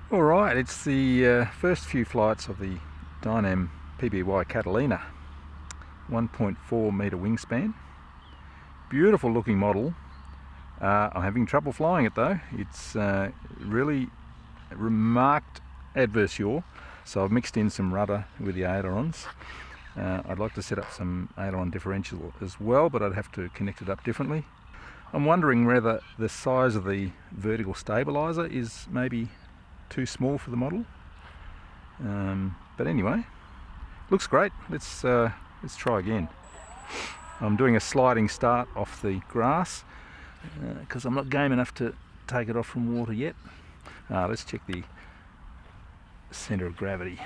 Alright, it's the first few flights of the Dynam PBY Catalina, 1.4 metre wingspan. Beautiful looking model. I'm having trouble flying it though. It's really remarked adverse yaw, so I've mixed in some rudder with the ailerons. I'd like to set up some aileron differential as well, but I'd have to connect it up differently. I'm wondering whether the size of the vertical stabiliser is maybe too small for the model, but anyway, looks great. Let's try again. I'm doing a sliding start off the grass because I'm not game enough to take it off from water yet. Let's check the centre of gravity.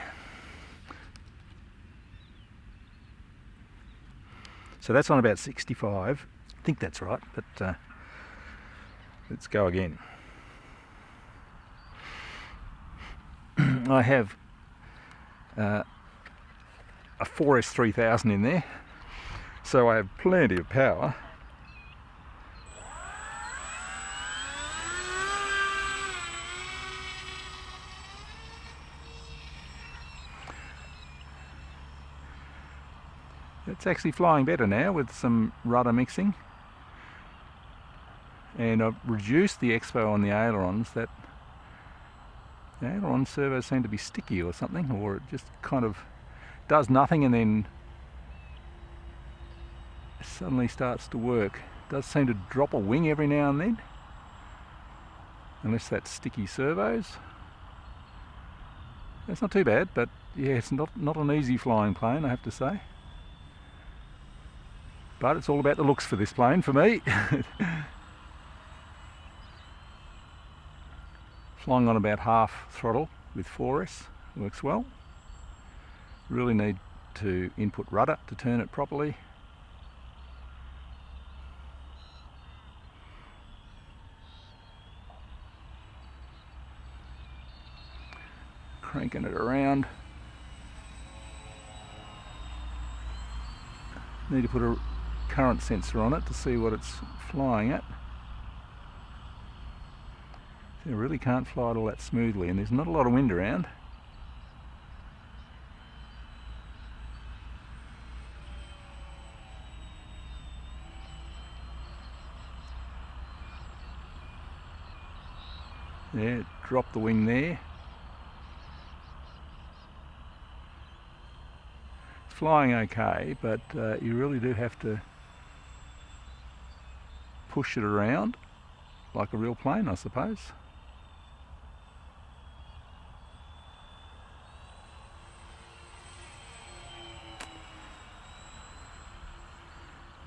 So that's on about 65. I think that's right, but let's go again. I have a 4S 3000 in there, so I have plenty of power. It's actually flying better now with some rudder mixing, and I've reduced the Expo on the ailerons. That the aileron servos seem to be sticky or something, or it just kind of does nothing and then suddenly starts to work. It does seem to drop a wing every now and then, unless that's sticky servos. It's not too bad, but yeah, it's not an easy flying plane, I have to say. But it's all about the looks for this plane for me. Flying on about half throttle with 4S works well. Really need to input rudder to turn it properly. Cranking it around. Need to put a current sensor on it to see what it's flying at. It really can't fly it all that smoothly, and there's not a lot of wind around. Yeah, drop the wing there. It's flying okay, but you really do have to push it around like a real plane, I suppose.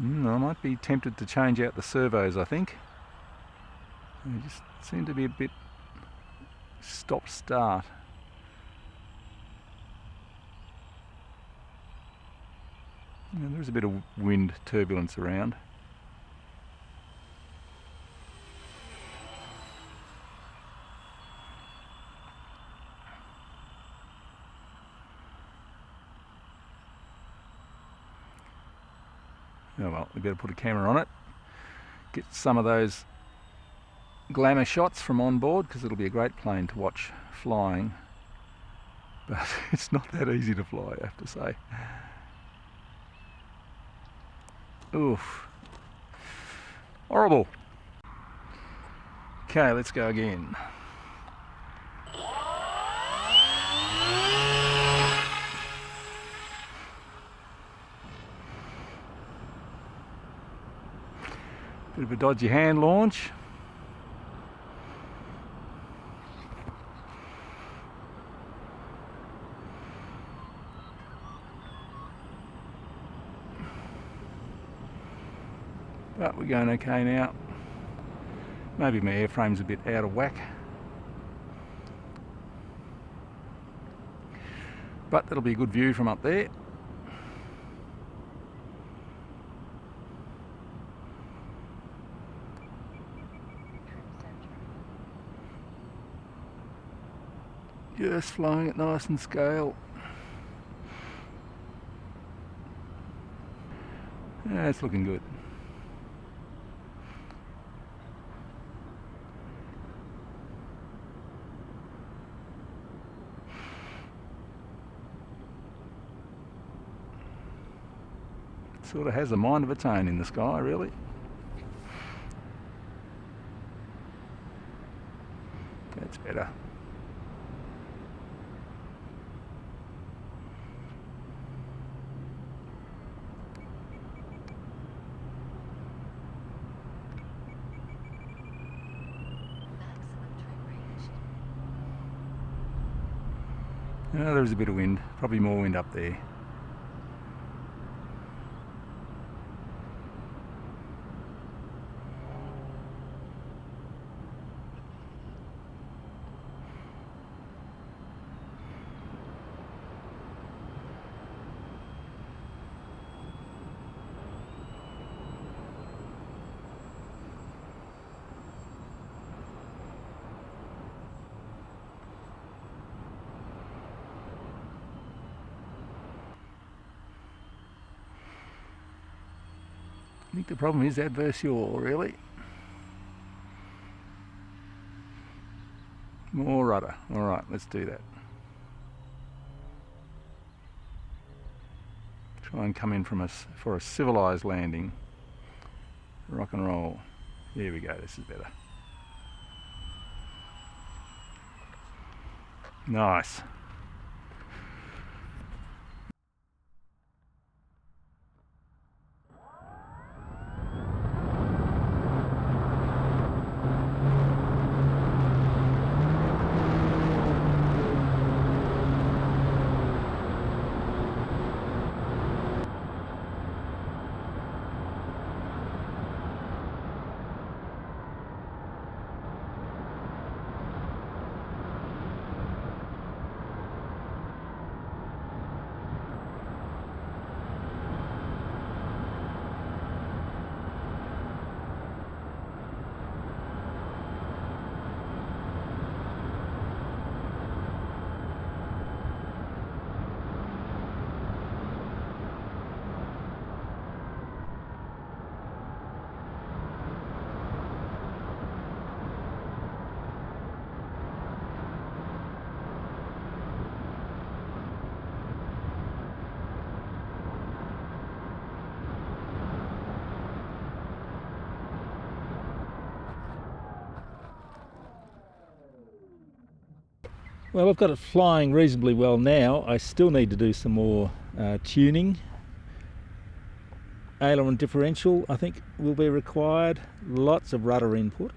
I might be tempted to change out the servos, I think. They just seem to be a bit stop-start. There's a bit of wind turbulence around. Oh well, we better put a camera on it, get some of those glamour shots from on board, because it'll be a great plane to watch flying, but it's not that easy to fly, I have to say. Oof. Horrible. Okay, let's go again. Bit of a dodgy hand launch. But we're going okay now. Maybe my airframe's a bit out of whack, but that'll be a good view from up there. Just flying it nice and scale. Yeah, it's looking good. Sort of has a mind of its own in the sky, really. That's better. Oh, there's a bit of wind, probably more wind up there. I think the problem is adverse yaw, really. More rudder. Alright, let's do that. Try and come in for a civilised landing. Rock and roll. Here we go, this is better. Nice. Well, I've got it flying reasonably well now. I still need to do some more tuning. Aileron differential, I think, will be required. Lots of rudder input.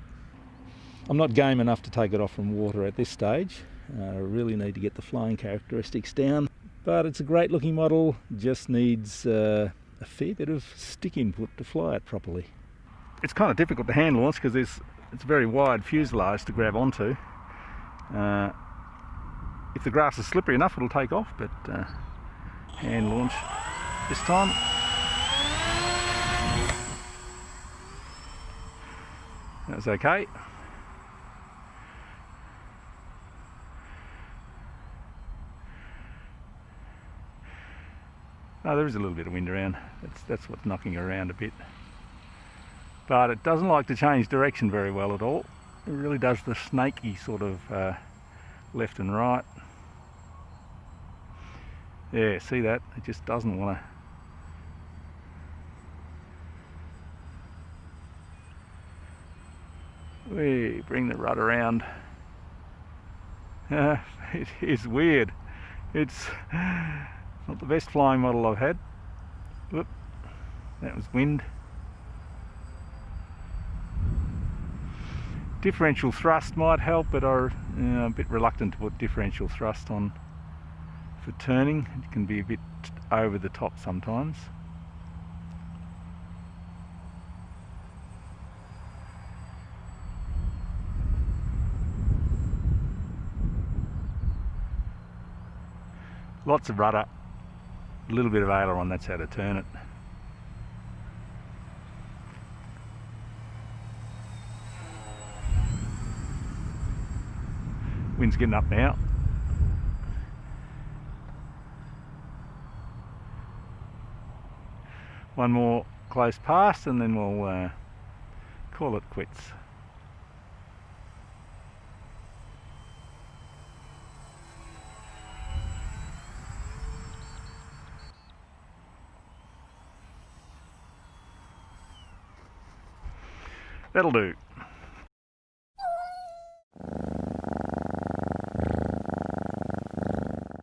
I'm not game enough to take it off from water at this stage. I really need to get the flying characteristics down. But it's a great looking model, just needs a fair bit of stick input to fly it properly. It's kind of difficult to hand launch because it's a very wide fuselage to grab onto. If the grass is slippery enough, it'll take off, but hand launch this time. That's okay. Oh, there is a little bit of wind around. That's what's knocking around a bit. But it doesn't like to change direction very well at all. It really does the snaky sort of left and right. Yeah, see that? It just doesn't want to. We bring the rudder around. It is weird. It's not the best flying model I've had. Whoop, that was wind. Differential thrust might help, but I'm a bit reluctant to put differential thrust on for turning. It can be a bit over the top sometimes. Lots of rudder, a little bit of aileron, that's how to turn it. Wind's getting up now. One more close pass and then we'll call it quits. That'll do.